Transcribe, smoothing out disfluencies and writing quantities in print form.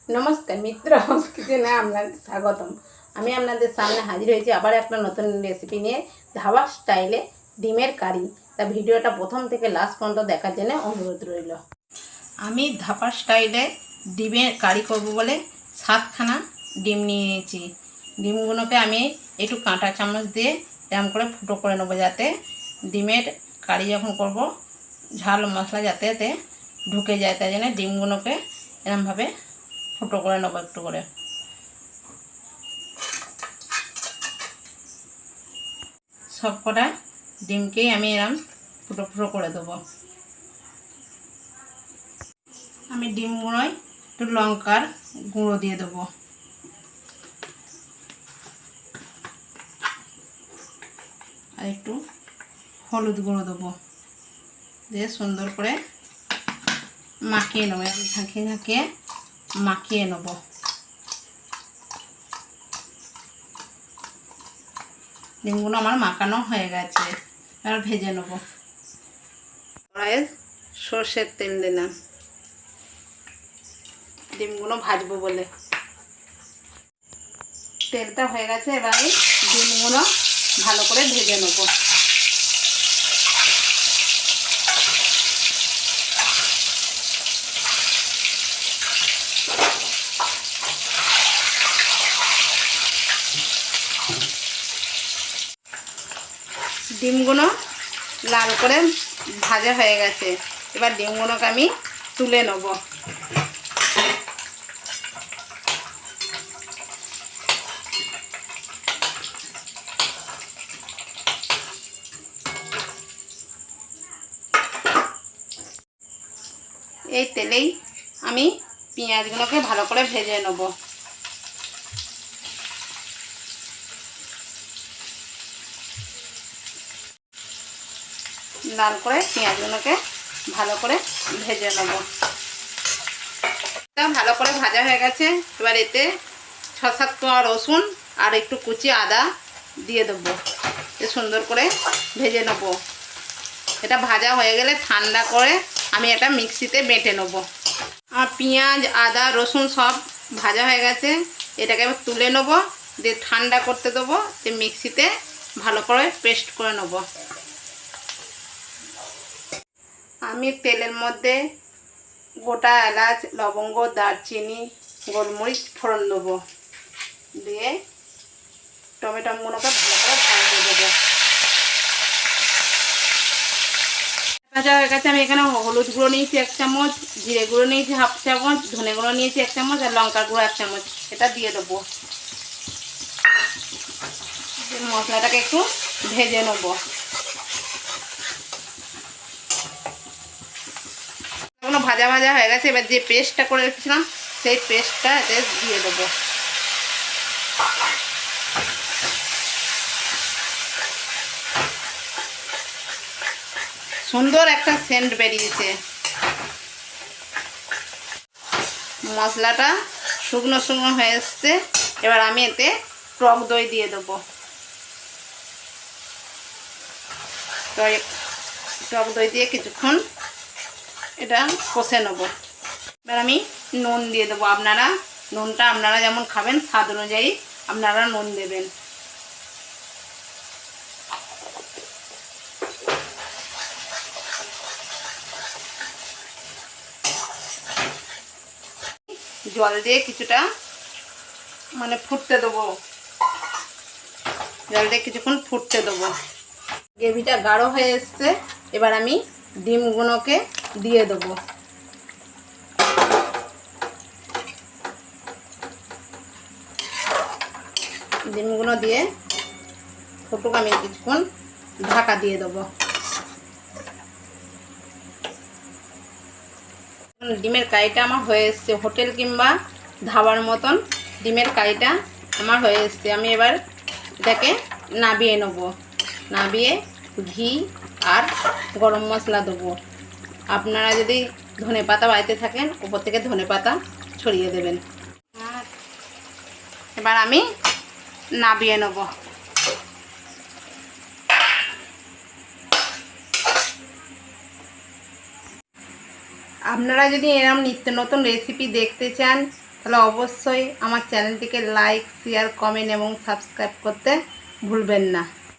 নমস্কার মিত্র হাউস কিচেনে আপনাদের স্বাগতম। আমি আপনাদের সামনে হাজির হয়েছি আবার একটা নতুন রেসিপি নিয়ে, ধাবা স্টাইলে ডিমের কারি। তা ভিডিওটা প্রথম থেকে লাস্ট পর্যন্ত দেখার জন্য অনুরোধ রইল। আমি ধাবা স্টাইলে ডিমের কারি করব বলে 7খানা ডিম নিয়ে নিয়েছি। ডিমগুলোকে আমি একটু কাঁটা চামচ দিয়ে এরকম করে ফুটো করে নেবো, যাতে ডিমের কারি যখন করব ঝাল মশলা যাতে ঢুকে যায়। তাই জন্য ডিমগুলোকে এরকমভাবে ফুটো করে নেবো একটু করে। সব কটা ডিমকেই আমি এরকম ফুটো ফুটো করে দেবো। আমি ডিমগুলোয় একটু লঙ্কার গুঁড়ো দিয়ে দেবো, আর একটু হলুদ গুঁড়ো দেবো, দিয়ে সুন্দর করে মাখিয়ে নেবো। আমি ঝাঁকিয়ে ঝাঁকিয়ে মাখিয়ে নেবো। ডিমগুলো আমার মাখানো হয়ে গেছে, এবার ভেজে নেব। কড়াইয়ে সর্ষের তেল দিলাম ডিমগুলো ভাজবো বলে। তেলটা হয়ে গেছে, এবার আমি ডিমগুলো ভালো করে ভেজে নেব। ডিমগুলো লাল করে ভাজা হয়ে গেছে, এবার ডিমগুলোকে আমি তুলে নেব। এই তেলেই আমি পেঁয়াজগুলোকে ভালো করে ভেজে নেব। লাল করে পেঁয়াজগুলোকে ভালো করে ভেজে নেব। ভালো করে ভাজা হয়ে গেছে, এবার এতে 6-7 কোয়া রসুন আর একটু কুচি আদা দিয়ে দেবো, সুন্দর করে ভেজে নেব। এটা ভাজা হয়ে গেলে ঠান্ডা করে আমি এটা মিক্সিতে বেটে নেব। আর পেঁয়াজ আদা রসুন সব ভাজা হয়ে গেছে, এটাকে এবার তুলে নেব, দিয়ে ঠান্ডা করতে দেবো, দিয়ে মিক্সিতে ভালো করে পেস্ট করে নেব। আমি তেলের মধ্যে গোটা এলাচ লবঙ্গ দারচিনি গোলমরিচ ফোড়ন দেবো, দিয়ে টমেটোগুলোকে ভালো করে ভাজতে দেবো। ভাজা হয়ে গেছে, আমি এখানে হলুদ গুঁড়ো নিয়েছি 1 চামচ, জিরে গুঁড়ো নিয়েছি 1/2 চামচ, ধনে গুঁড়ো নিয়েছি 1 চামচ, আর লঙ্কার গুঁড়ো 1 চামচ। এটা দিয়ে দেবো। মশলাটাকে একটু ভেজে নেবো। ভাজা ভাজা হয়ে গেছে, এবার যে পেস্টটা করে রেখেছিলাম সেই পেস্টটা এতে দিয়ে দেবো। সুন্দর একটা সেন্ট বেরিয়েছে। মশলাটা শুকনো শুকনো হয়ে এসছে, এবার আমি এতে টক দই দিয়ে দেবো। টক দই দিয়ে কিছুক্ষণ এটা কষে নেব। এবার আমি নুন দিয়ে দেবো। নুনটা আপনারা যেমন খাবেন স্বাদ অনুযায়ী আপনারা নুন দেবেন। জল দিয়ে কিছুটা ফুটতে দেবো। জল দিয়ে কিছুক্ষণ ফুটতে দেবো। গ্রেভিটা গাঢ় হয়ে এসছে, এবার আমি ডিমগুলোকে দিয়ে দেবো। ডিমগুলো দিয়ে ফুটুক, আমি কিছুক্ষণ ঢাকা দিয়ে দেবো। ডিমের কারিটা আমার হয়ে এসছে, হোটেল কিংবা ধাবার মতন ডিমের কারিটা আমার হয়ে এসছে। আমি এবার এটাকে নাবিয়ে নেব। নাবিয়ে ঘি আর গরম মশলা দেবো। আপনারা যদি ধনেপাতা বাড়িতে থাকেন উপর থেকে ধনেপাতা ছড়িয়ে দেবেন। এবার আমি নাবিয়ে নেব। আপনারা যদি এরকম নিত্য নতুন রেসিপি দেখতে চান তাহলে অবশ্যই আমার চ্যানেলটিকে লাইক, শেয়ার, কমেন্ট এবং সাবস্ক্রাইব করতে ভুলবেন না।